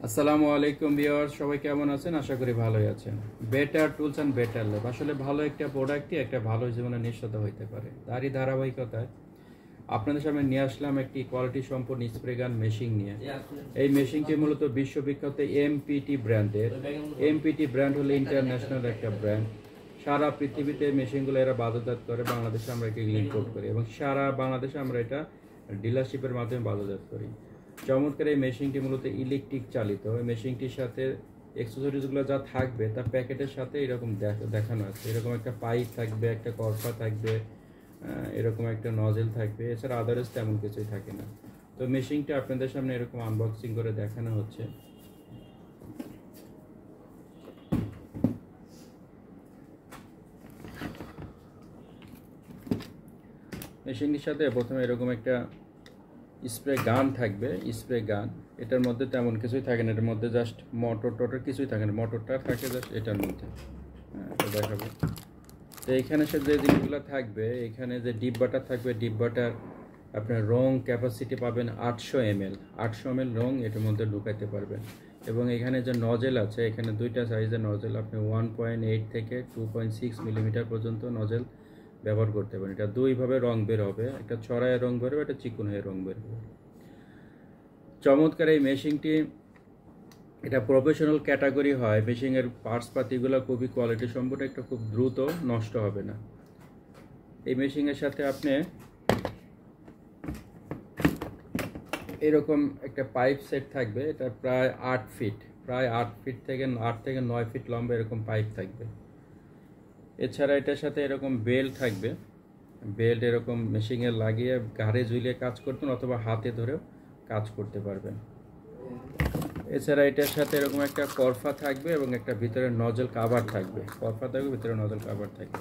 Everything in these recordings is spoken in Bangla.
আসসালামু আলাইকুম ভিউয়ার্স, সবাই কেমন আছেন? আশা করি ভালোই আছেন। Better tools and better life আসলে ভালো একটা প্রোডাক্টই একটা ভালো জীবনের নিশ্চয়তা হইতে পারে। তারই ধারাবাহিকতায় আপনাদের সামনে নিয়ে আসলাম একটি কোয়ালিটি সম্পন্ন স্প্রে গান মেশিন নিয়ে। এই মেশিনটি মূলত বিশ্ববিখ্যাত এমপিটি ব্র্যান্ডের। এমপিটি ব্র্যান্ড হলো ইন্টারন্যাশনাল একটা ব্র্যান্ড। সারা পৃথিবীতে মেশিনগুলো এরা বাজারজাত করে, বাংলাদেশে আমরা একে ইম্পোর্ট করি এবং সারা বাংলাদেশে আমরা এটা ডিলারশিপের মাধ্যমে বাজারজাত করি। চমৎকার এই মেশিনটি মূলত ইলেকট্রিক চালিত। এই মেশিনটির সাথে এক্সেসরিজগুলো যা থাকবে তা প্যাকেটের সাথে এরকম দেখানো আছে। এরকম একটা পাইপ থাকবে, একটা করফা থাকবে, এরকম একটা নজেল থাকবে, এছাড়া আদার্স তেমন কিছুই থাকে না। তো মেশিনটা আপনাদের সামনে এরকম আনবক্সিং করে দেখানো হচ্ছে। মেশিনটির সাথে প্রথমে এরকম একটা স্প্রে গান থাকবে, স্প্রে গান। এটার মধ্যে তেমন কিছুই থাকে না, এটার মধ্যে জাস্ট মোটর কিছুই থাকে না, মোটরটা থাকে জাস্ট এটার মধ্যে। এটা দেখাবো। তো এখানে সে যে জিনিসগুলো থাকবে, এখানে যে ডিব্বাটা থাকবে, ডিব্বাটার আপনার রং ক্যাপাসিটি পাবেন 800 ml। 800 ml রং এটার মধ্যে ঢুকাইতে পারবেন। এবং এখানে যে নজেল আছে, এখানে দুইটা সাইজের নজেল, আপনি 1.8 থেকে 2.6 মিলিমিটার পর্যন্ত নজেল ব্যবহার করতে পারেন। এটা দুইভাবে রং বের হবে, একটা ছড়ায় রং বের হবে, একটা চিকন হয়ে রং বের হবে। চমৎকার এই মেশিনটি, এটা প্রফেশনাল ক্যাটাগরি হয়। মেশিনের পার্টস পাতিগুলো খুবই কোয়ালিটি সম্পন্ন, একটা খুব দ্রুত নষ্ট হবে না। এই মেশিনের সাথে আপনি এরকম একটা পাইপ সেট থাকবে, এটা প্রায় 8 ফিট, প্রায় 8 থেকে 9 ফিট লম্বা এরকম পাইপ থাকবে। এছাড়া এটার সাথে এরকম বেল্ট থাকবে, বেল্ট এরকম মেশিনে লাগিয়ে ঘাড়ে ঝুলিয়ে কাজ করতেন অথবা হাতে ধরেও কাজ করতে পারবেন। এছাড়া এটার সাথে এরকম একটা করফা থাকবে এবং একটা ভিতরে নজল কাভার থাকবে, করফা থাকবে, ভিতরে নজল কাভার থাকবে।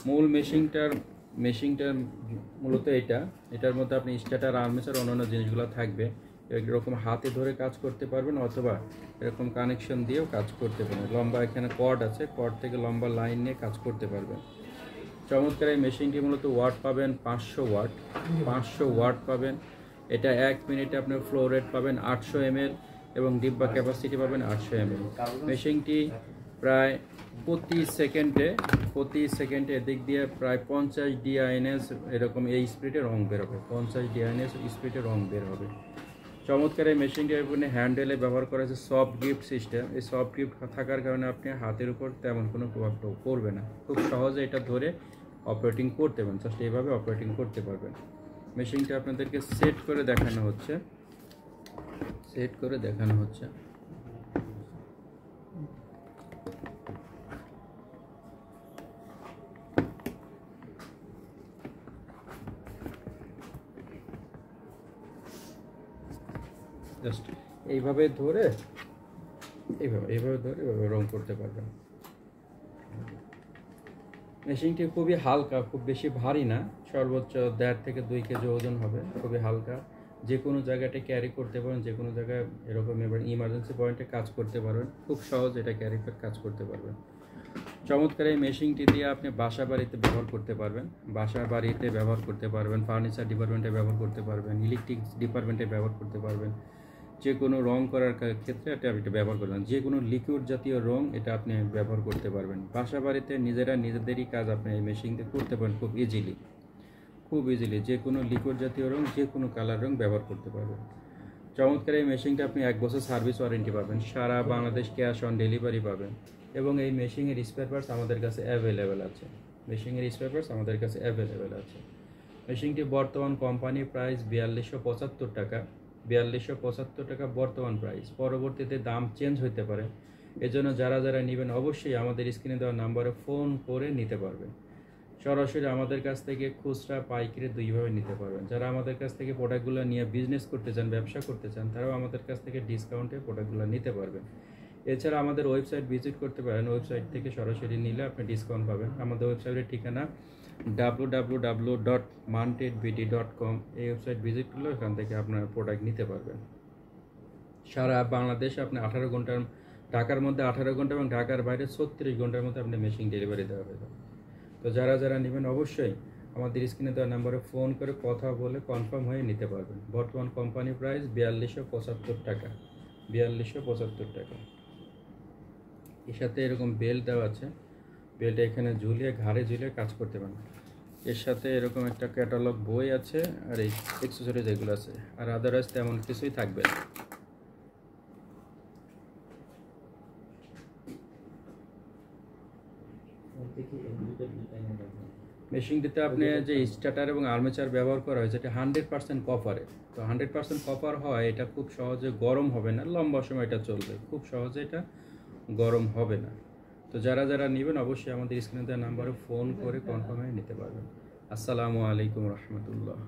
মূল মেশিনটার মূলত এটার মধ্যে আপনি স্টার্টার, আর্মেচার, অন্যান্য জিনিসগুলো থাকবে। এরকম হাতে ধরে কাজ করতে পারবেন অথবা এরকম কানেকশন দিয়েও কাজ করতে পারবেন। লম্বা এখানে কর্ড আছে, কর্ড থেকে লম্বা লাইন নিয়ে কাজ করতে পারবেন। চমৎকার এই মেশিনটি মূলত ওয়াট পাবেন 500 ওয়াট পাবেন। এটা 1 মিনিটে আপনার ফ্লো রেট পাবেন 800 ml এবং ডিব্বা ক্যাপাসিটি পাবেন 800 ml। মেশিনটি প্রায় প্রতি সেকেন্ডে এদিক দিয়ে প্রায় 50 DINS এরকম এই স্পিডে রং বের হবে, 50 DINS স্পিডে রং বের হবে। চমৎকার এই মেশিনটি আপনি হ্যান্ডেলে ব্যবহার করা হয়েছে সফট গ্রিপ সিস্টেম। এই সফট গ্রিপ থাকার কারণে আপনি হাতের উপর তেমন কোনো প্রভাব পড়বে না, খুব সহজে এটা ধরে অপারেটিং করতে পারবেন, জাস্ট এইভাবে অপারেটিং করতে পারবেন। মেশিনটা আপনাদেরকে সেট করে দেখানো হচ্ছে। জাস্ট এইভাবে ধরে এইভাবে রং করতে পারবেন। মেশিনটি খুবই হালকা, খুব বেশি ভারী না, সর্বোচ্চ 1.5 থেকে 2 কেজি ওজন হবে, খুবই হালকা। যে কোনো জায়গাটা ক্যারি করতে পারেন, যে কোনো জায়গায় এরকম এবার ইমার্জেন্সি পয়েন্টে কাজ করতে পারবেন, খুব সহজ এটা ক্যারি করে কাজ করতে পারবেন। চমৎকার এই মেশিনটি দিয়ে আপনি বাসা বাড়িতে ব্যবহার করতে পারবেন, ফার্নিচার ডিপার্টমেন্টে ব্যবহার করতে পারবেন, ইলেকট্রিক ডিপার্টমেন্টে ব্যবহার করতে পারবেন। যে কোনো রং করার ক্ষেত্রে এটা ব্যবহার করবেন, যে কোনো লিকুইড জাতীয় রং এটা আপনি ব্যবহার করতে পারবেন। বাসা বাড়িতে নিজেদেরই কাজ আপনি এই মেশিন দিয়ে করতে পারেন খুব ইজিলি। যে কোনো লিকুইড জাতীয় রং, যে কোনো কালার রং ব্যবহার করতে পারবেন। চমৎকার এই মেশিনটা আপনি 1 বছর সার্ভিস ওয়ারেন্টি পাবেন, সারা বাংলাদেশ ক্যাশ অন ডেলিভারি পাবেন এবং এই মেশিনের স্পেয়ার পার্টস আমাদের কাছে অ্যাভেলেবেল আছে। মেশিনটি বর্তমান কোম্পানি প্রাইস 4275 টাকা, 4275 টাকা বর্তমান প্রাইস। পরবর্তীতে দাম চেঞ্জ হতে পারে, এজন্য যারা নেবেন অবশ্যই আমাদের স্ক্রিনে দেওয়া নাম্বারে ফোন করে নিতে পারবেন। সরাসরি আমাদের কাছ থেকে খুচরা পাইকারি দুইভাবে নিতে পারবেন। যারা আমাদের কাছ থেকে প্রোডাক্টগুলো নিয়ে বিজনেস করতে চান, ব্যবসা করতে চান, তারাও আমাদের কাছ থেকে ডিসকাউন্টে প্রোডাক্টগুলো নিতে পারবেন। এছাড়া আমাদের ওয়েবসাইট ভিজিট করতে পারেন, ওয়েবসাইট থেকে সরাসরি নিলে আপনি ডিসকাউন্ট পাবেন। আমাদের ওয়েবসাইটের ঠিকানা www.mantedbd.com। এই ওয়েবসাইট ভিজিট করলে এখান থেকে আপনার প্রোডাক্ট নিতে পারবেন। সারা বাংলাদেশে আপনি 18 ঘন্টার, ঢাকার মধ্যে 18 ঘন্টা এবং ঢাকার বাইরে 36 ঘন্টার মধ্যে আপনি মেশিন ডেলিভারি দেওয়া হবে। তো যারা নেবেন অবশ্যই আমাদের স্ক্রিনে দেওয়া নাম্বারে ফোন করে কথা বলে কনফার্ম হয়ে নিতে পারবেন। বর্তমান কোম্পানি প্রাইস 4275 টাকা, 4275 টাকা। এর সাথে এরকম বেল্ট দেওয়া আছে, বেল্ট এখানে ঝুলিয়ে ঘাড়ে ঝুলিয়ে কাজ করতে পারেন। এর সাথে এরকম একটা ক্যাটালগ বই আছে আর এই অ্যাক্সেসরিজ এগুলো আছে, আর আদারওয়াইজ তেমন কিছুই থাকবে না। মেশিনটিতে আপনি যে স্টার্টার এবং আর্মেচার ব্যবহার করা হয়েছে এটা 100% কপারে। তো 100% কপার হয়, এটা খুব সহজে গরম হবে না, লম্বা সময় এটা চলবে, খুব সহজে এটা গরম হবে না। তো যারা যারা নেবেন অবশ্যই আমাদের স্ক্রিনে দেওয়া নাম্বারে ফোন করে কনফার্ম হয়ে নিতে পারবেন। আসসালামু আলাইকুম রহমতুল্লাহ।